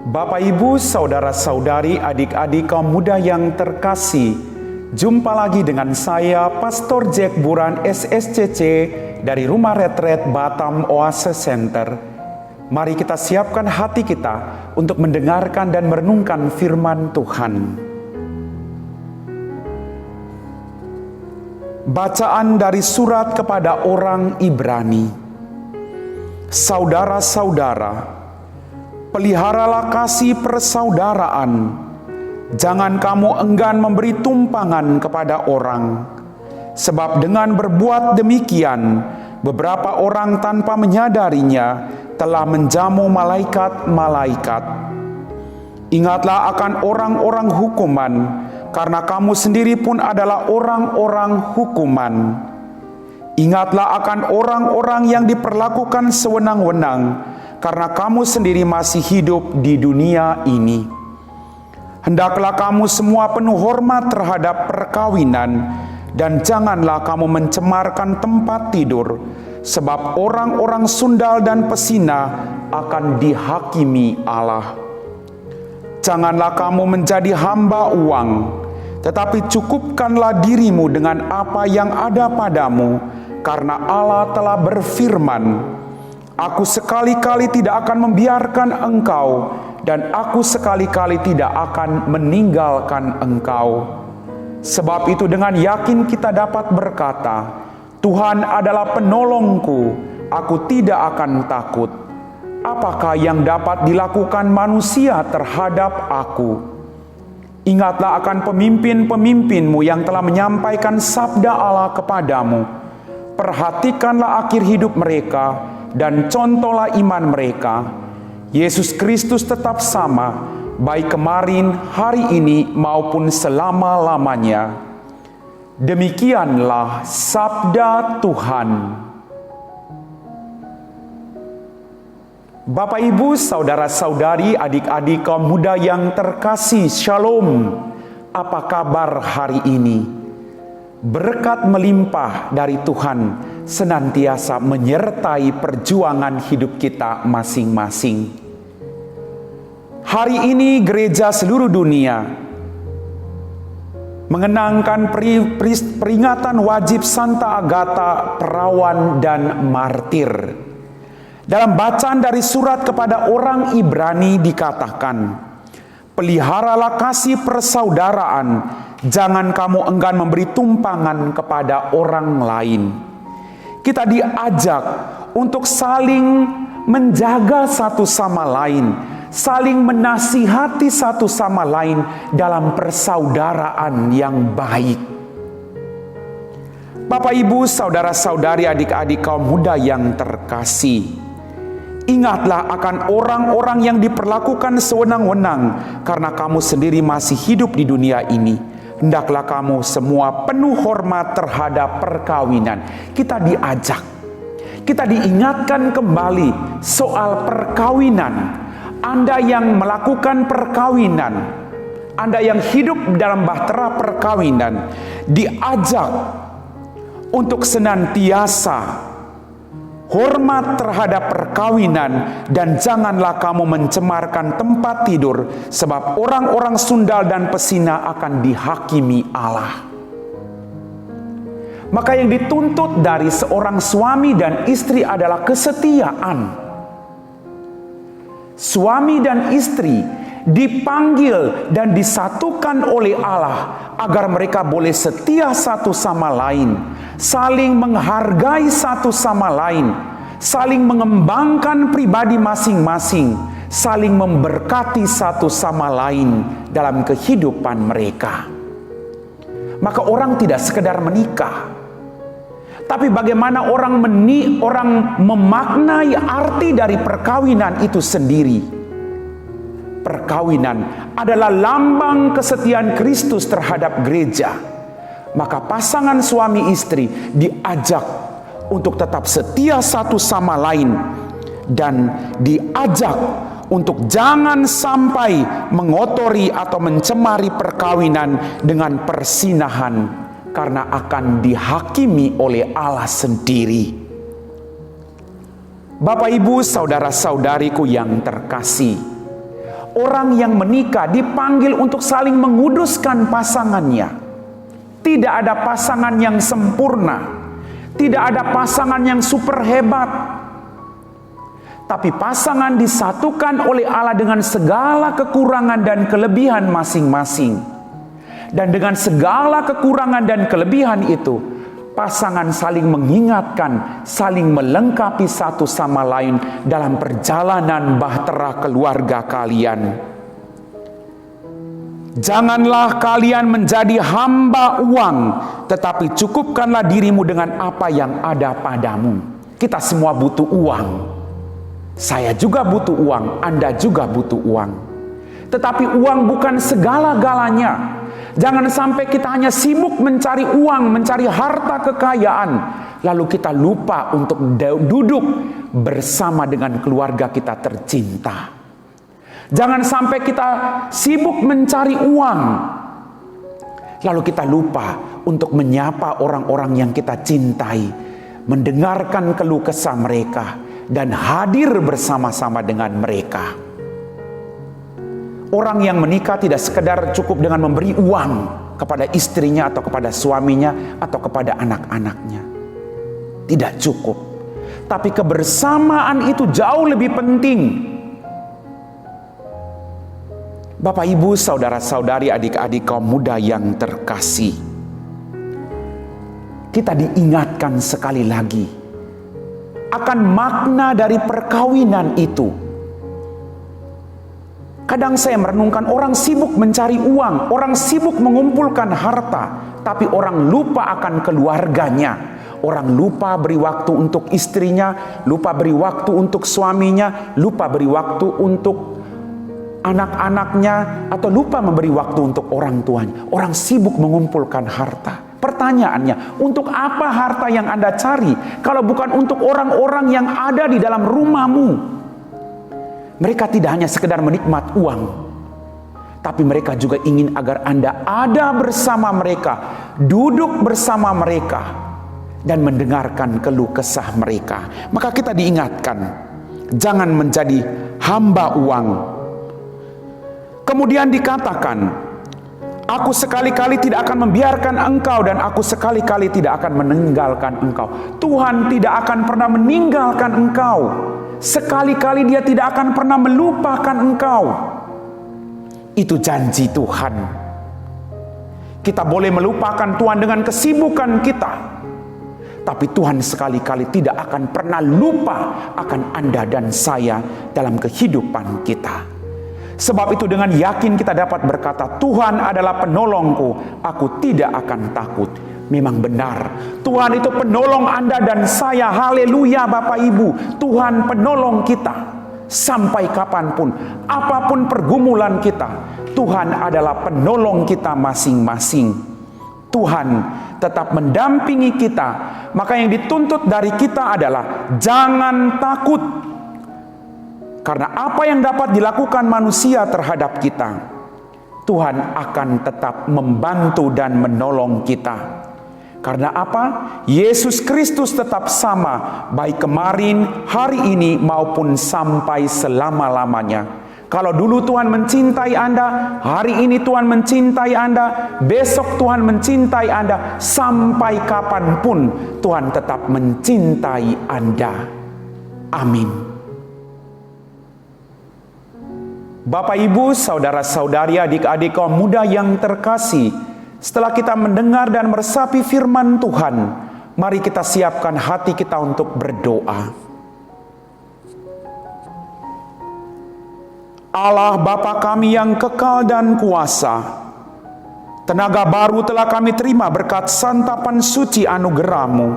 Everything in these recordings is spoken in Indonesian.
Bapak, Ibu, saudara-saudari, adik-adik kaum muda yang terkasih, jumpa lagi dengan saya, Pastor Jack Buran SSCC dari Rumah Retret Batam Oase Center. Mari kita siapkan hati kita untuk mendengarkan dan merenungkan firman Tuhan. Bacaan dari surat kepada orang Ibrani. Saudara-saudara, peliharalah kasih persaudaraan. Jangan kamu enggan memberi tumpangan kepada orang. Sebab dengan berbuat demikian, beberapa orang tanpa menyadarinya telah menjamu malaikat-malaikat. Ingatlah akan orang-orang hukuman, karena kamu sendiri pun adalah orang-orang hukuman. Ingatlah akan orang-orang yang diperlakukan sewenang-wenang, karena kamu sendiri masih hidup di dunia ini. Hendaklah kamu semua penuh hormat terhadap perkawinan, dan janganlah kamu mencemarkan tempat tidur, sebab orang-orang sundal dan pesina akan dihakimi Allah. Janganlah kamu menjadi hamba uang, tetapi cukupkanlah dirimu dengan apa yang ada padamu, karena Allah telah berfirman, Aku sekali-kali tidak akan membiarkan engkau, dan aku sekali-kali tidak akan meninggalkan engkau. Sebab itu dengan yakin kita dapat berkata, Tuhan adalah penolongku, aku tidak akan takut. Apakah yang dapat dilakukan manusia terhadap aku? Ingatlah akan pemimpin-pemimpinmu yang telah menyampaikan sabda Allah kepadamu. Perhatikanlah akhir hidup mereka, dan contohlah iman mereka. Yesus Kristus tetap sama, baik kemarin, hari ini, maupun selama-lamanya. Demikianlah sabda Tuhan. Bapak, Ibu, saudara-saudari, adik-adik kaum muda yang terkasih, Shalom. Apa kabar hari ini? Berkat melimpah dari Tuhan senantiasa menyertai perjuangan hidup kita masing-masing. Hari ini gereja seluruh dunia mengenangkan peringatan wajib Santa Agatha, perawan dan martir. Dalam bacaan dari surat kepada orang Ibrani dikatakan, peliharalah kasih persaudaraan, jangan kamu enggan memberi tumpangan kepada orang lain. Kita diajak untuk saling menjaga satu sama lain, saling menasihati satu sama lain dalam persaudaraan yang baik. Bapak, Ibu, saudara-saudari, adik-adik kaum muda yang terkasih, ingatlah akan orang-orang yang diperlakukan sewenang-wenang, karena kamu sendiri masih hidup di dunia ini. Hendaklah kamu semua penuh hormat terhadap perkawinan. Kita diajak, kita diingatkan kembali soal perkawinan. Anda yang melakukan perkawinan, Anda yang hidup dalam bahtera perkawinan, diajak untuk senantiasa hormat terhadap perkawinan, dan janganlah kamu mencemarkan tempat tidur, sebab orang-orang sundal dan pesina akan dihakimi Allah. Maka yang dituntut dari seorang suami dan istri adalah kesetiaan. Suami dan istri dipanggil dan disatukan oleh Allah agar mereka boleh setia satu sama lain, saling menghargai satu sama lain, saling mengembangkan pribadi masing-masing, saling memberkati satu sama lain dalam kehidupan mereka. Maka orang tidak sekedar menikah, tapi bagaimana orang memaknai arti dari perkawinan itu sendiri. Perkawinan adalah lambang kesetiaan Kristus terhadap gereja. Maka pasangan suami istri diajak untuk tetap setia satu sama lain, dan diajak untuk jangan sampai mengotori atau mencemari perkawinan dengan persinahan, karena akan dihakimi oleh Allah sendiri. Bapak, Ibu, saudara-saudariku yang terkasih, Orang yang menikah dipanggil untuk saling menguduskan pasangannya. Tidak ada pasangan yang sempurna, tidak ada pasangan yang super hebat, tapi pasangan disatukan oleh Allah dengan segala kekurangan dan kelebihan masing-masing. Dan dengan segala kekurangan dan kelebihan itu, pasangan saling mengingatkan, saling melengkapi satu sama lain dalam perjalanan bahtera keluarga kalian. Janganlah kalian menjadi hamba uang, tetapi cukupkanlah dirimu dengan apa yang ada padamu. Kita semua butuh uang. Saya juga butuh uang, Anda juga butuh uang. Tetapi uang bukan segala-galanya. Jangan sampai kita hanya sibuk mencari uang, mencari harta kekayaan, lalu kita lupa untuk duduk bersama dengan keluarga kita tercinta. Jangan sampai kita sibuk mencari uang, lalu kita lupa untuk menyapa orang-orang yang kita cintai, mendengarkan keluh kesah mereka, dan hadir bersama-sama dengan mereka. Orang yang menikah tidak sekedar cukup dengan memberi uang kepada istrinya atau kepada suaminya atau kepada anak-anaknya. Tidak cukup. Tapi kebersamaan itu jauh lebih penting. Bapak, Ibu, saudara-saudari, adik-adik kaum muda yang terkasih, kita diingatkan sekali lagi akan makna dari perkawinan itu. Kadang saya merenungkan, orang sibuk mencari uang, orang sibuk mengumpulkan harta, tapi orang lupa akan keluarganya. Orang lupa beri waktu untuk istrinya, lupa beri waktu untuk suaminya, lupa beri waktu untuk anak-anaknya, atau lupa memberi waktu untuk orang tuanya. Orang sibuk mengumpulkan harta. Pertanyaannya, untuk apa harta yang Anda cari kalau bukan untuk orang-orang yang ada di dalam rumahmu? Mereka tidak hanya sekedar menikmat uang, tapi mereka juga ingin agar Anda ada bersama mereka, duduk bersama mereka, dan mendengarkan keluh kesah mereka. Maka kita diingatkan, jangan menjadi hamba uang. Kemudian dikatakan, aku sekali-kali tidak akan membiarkan engkau, dan aku sekali-kali tidak akan meninggalkan engkau. Tuhan tidak akan pernah meninggalkan engkau. Sekali-kali Dia tidak akan pernah melupakan engkau. Itu janji Tuhan. Kita boleh melupakan Tuhan dengan kesibukan kita, tapi Tuhan sekali-kali tidak akan pernah lupa akan Anda dan saya dalam kehidupan kita. Sebab itu dengan yakin kita dapat berkata, Tuhan adalah penolongku, aku tidak akan takut. Memang benar, Tuhan itu penolong Anda dan saya. Haleluya Bapak Ibu, Tuhan penolong kita sampai kapanpun, apapun pergumulan kita, Tuhan adalah penolong kita masing-masing. Tuhan tetap mendampingi kita. Maka yang dituntut dari kita adalah jangan takut, karena apa yang dapat dilakukan manusia terhadap kita, Tuhan akan tetap membantu dan menolong kita. Karena apa? Yesus Kristus tetap sama, baik kemarin, hari ini, maupun sampai selama-lamanya. Kalau dulu Tuhan mencintai Anda, hari ini Tuhan mencintai Anda, besok Tuhan mencintai Anda, sampai kapanpun Tuhan tetap mencintai Anda. Amin. Bapak, Ibu, saudara-saudari, adik-adik kaum muda yang terkasih, setelah kita mendengar dan meresapi firman Tuhan, mari kita siapkan hati kita untuk berdoa. Allah Bapa kami yang kekal dan kuasa, tenaga baru telah kami terima berkat santapan suci anugerah-Mu.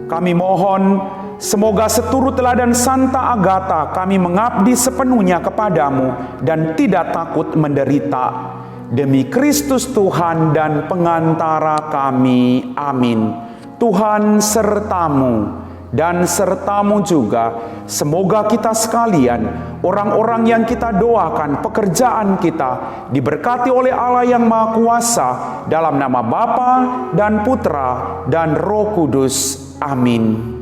Kami mohon, semoga seturut teladan Santa Agatha kami mengabdi sepenuhnya kepadamu dan tidak takut menderita. Demi Kristus Tuhan dan pengantara kami. Amin. Tuhan sertamu dan sertamu juga. Semoga kita sekalian, orang-orang yang kita doakan, pekerjaan kita, diberkati oleh Allah yang Maha Kuasa, dalam nama Bapa dan Putra dan Roh Kudus. Amin.